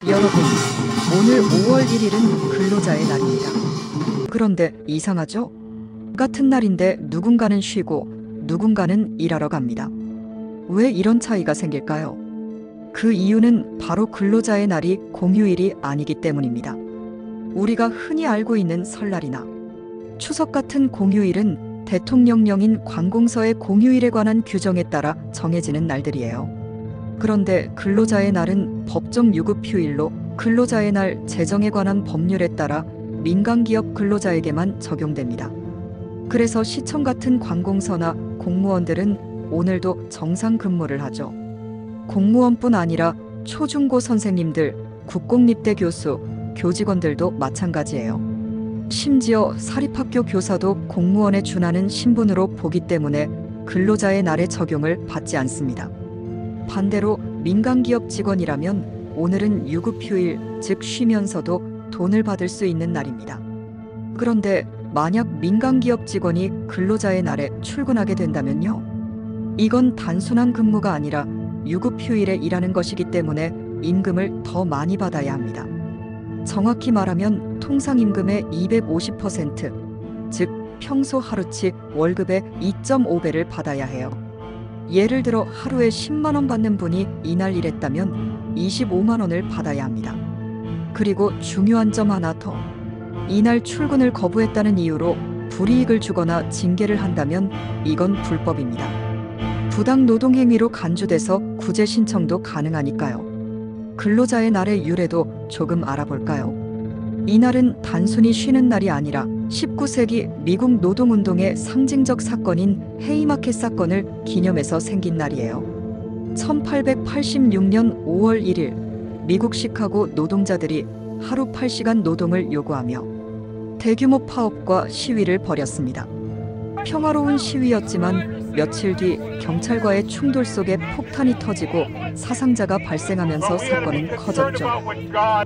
여러분, 오늘 5월 1일은 근로자의 날입니다. 그런데 이상하죠? 같은 날인데 누군가는 쉬고 누군가는 일하러 갑니다. 왜 이런 차이가 생길까요? 그 이유는 바로 근로자의 날이 공휴일이 아니기 때문입니다. 우리가 흔히 알고 있는 설날이나 추석 같은 공휴일은 대통령령인 관공서의 공휴일에 관한 규정에 따라 정해지는 날들이에요. 그런데 근로자의 날은 법정 유급휴일로 근로자의 날 제정에 관한 법률에 따라 민간기업 근로자에게만 적용됩니다. 그래서 시청 같은 관공서나 공무원들은 오늘도 정상 근무를 하죠. 공무원뿐 아니라 초중고 선생님들, 국공립대 교수, 교직원들도 마찬가지예요. 심지어 사립학교 교사도 공무원에 준하는 신분으로 보기 때문에 근로자의 날의 적용을 받지 않습니다. 반대로 민간기업 직원이라면 오늘은 유급휴일, 즉 쉬면서도 돈을 받을 수 있는 날입니다. 그런데 만약 민간기업 직원이 근로자의 날에 출근하게 된다면요? 이건 단순한 근무가 아니라 유급휴일에 일하는 것이기 때문에 임금을 더 많이 받아야 합니다. 정확히 말하면 통상임금의 250%, 즉 평소 하루치 월급의 2.5배를 받아야 해요. 예를 들어 하루에 10만 원 받는 분이 이날 일했다면 25만 원을 받아야 합니다. 그리고 중요한 점 하나 더. 이날 출근을 거부했다는 이유로 불이익을 주거나 징계를 한다면 이건 불법입니다. 부당 노동 행위로 간주돼서 구제 신청도 가능하니까요. 근로자의 날의 유래도 조금 알아볼까요? 이날은 단순히 쉬는 날이 아니라 19세기 미국 노동운동의 상징적 사건인 헤이마켓 사건을 기념해서 생긴 날이에요. 1886년 5월 1일 미국 시카고 노동자들이 하루 8시간 노동을 요구하며 대규모 파업과 시위를 벌였습니다. 평화로운 시위였지만 며칠 뒤 경찰과의 충돌 속에 폭탄이 터지고 사상자가 발생하면서 사건은 커졌죠.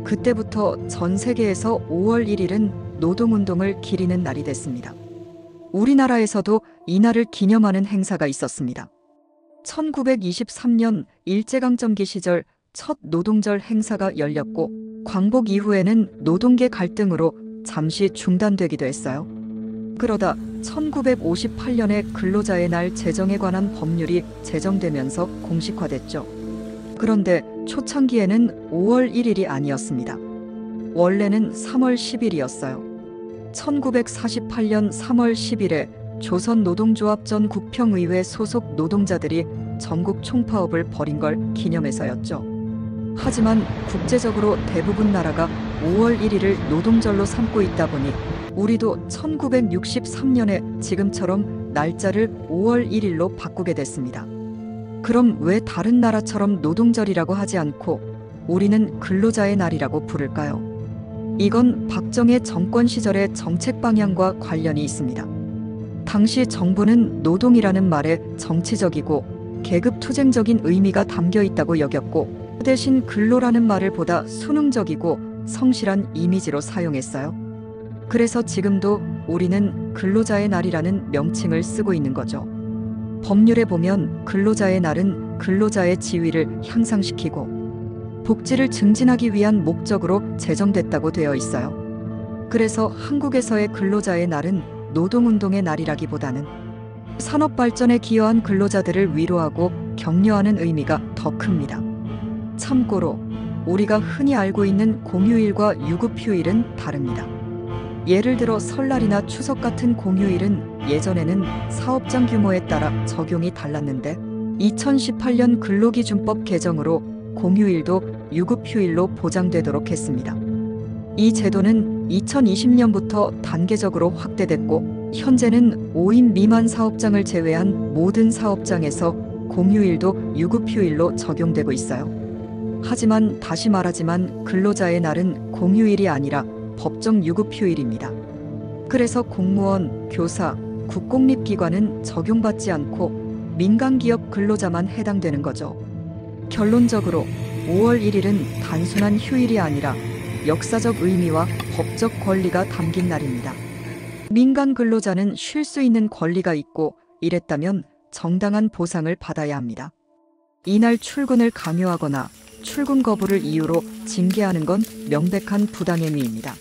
그때부터 전 세계에서 5월 1일은 노동운동을 기리는 날이 됐습니다. 우리나라에서도 이날을 기념하는 행사가 있었습니다. 1923년 일제강점기 시절 첫 노동절 행사가 열렸고 광복 이후에는 노동계 갈등으로 잠시 중단되기도 했어요. 그러다 1958년에 근로자의 날 제정에 관한 법률이 제정되면서 공식화됐죠. 그런데 초창기에는 5월 1일이 아니었습니다. 원래는 3월 10일이었어요. 1948년 3월 10일에 조선노동조합 전 구평의회 소속 노동자들이 전국 총파업을 벌인 걸 기념해서였죠. 하지만 국제적으로 대부분 나라가 5월 1일을 노동절로 삼고 있다 보니 우리도 1963년에 지금처럼 날짜를 5월 1일로 바꾸게 됐습니다. 그럼 왜 다른 나라처럼 노동절이라고 하지 않고 우리는 근로자의 날이라고 부를까요? 이건 박정희 정권 시절의 정책 방향과 관련이 있습니다. 당시 정부는 노동이라는 말에 정치적이고 계급투쟁적인 의미가 담겨 있다고 여겼고 대신 근로라는 말을 보다 수능적이고 성실한 이미지로 사용했어요. 그래서 지금도 우리는 근로자의 날이라는 명칭을 쓰고 있는 거죠. 법률에 보면 근로자의 날은 근로자의 지위를 향상시키고 복지를 증진하기 위한 목적으로 제정됐다고 되어 있어요. 그래서 한국에서의 근로자의 날은 노동운동의 날이라기보다는 산업 발전에 기여한 근로자들을 위로하고 격려하는 의미가 더 큽니다. 참고로 우리가 흔히 알고 있는 공휴일과 유급휴일은 다릅니다. 예를 들어 설날이나 추석 같은 공휴일은 예전에는 사업장 규모에 따라 적용이 달랐는데 2018년 근로기준법 개정으로 공휴일도 유급휴일로 보장되도록 했습니다. 이 제도는 2020년부터 단계적으로 확대됐고 현재는 5인 미만 사업장을 제외한 모든 사업장에서 공휴일도 유급휴일로 적용되고 있어요. 하지만 다시 말하지만 근로자의 날은 공휴일이 아니라 법정 유급휴일입니다. 그래서 공무원, 교사, 국공립기관은 적용받지 않고 민간기업 근로자만 해당되는 거죠. 결론적으로 5월 1일은 단순한 휴일이 아니라 역사적 의미와 법적 권리가 담긴 날입니다. 민간 근로자는 쉴 수 있는 권리가 있고 일했다면 정당한 보상을 받아야 합니다. 이날 출근을 강요하거나 출근 거부를 이유로 징계하는 건 명백한 부당행위입니다.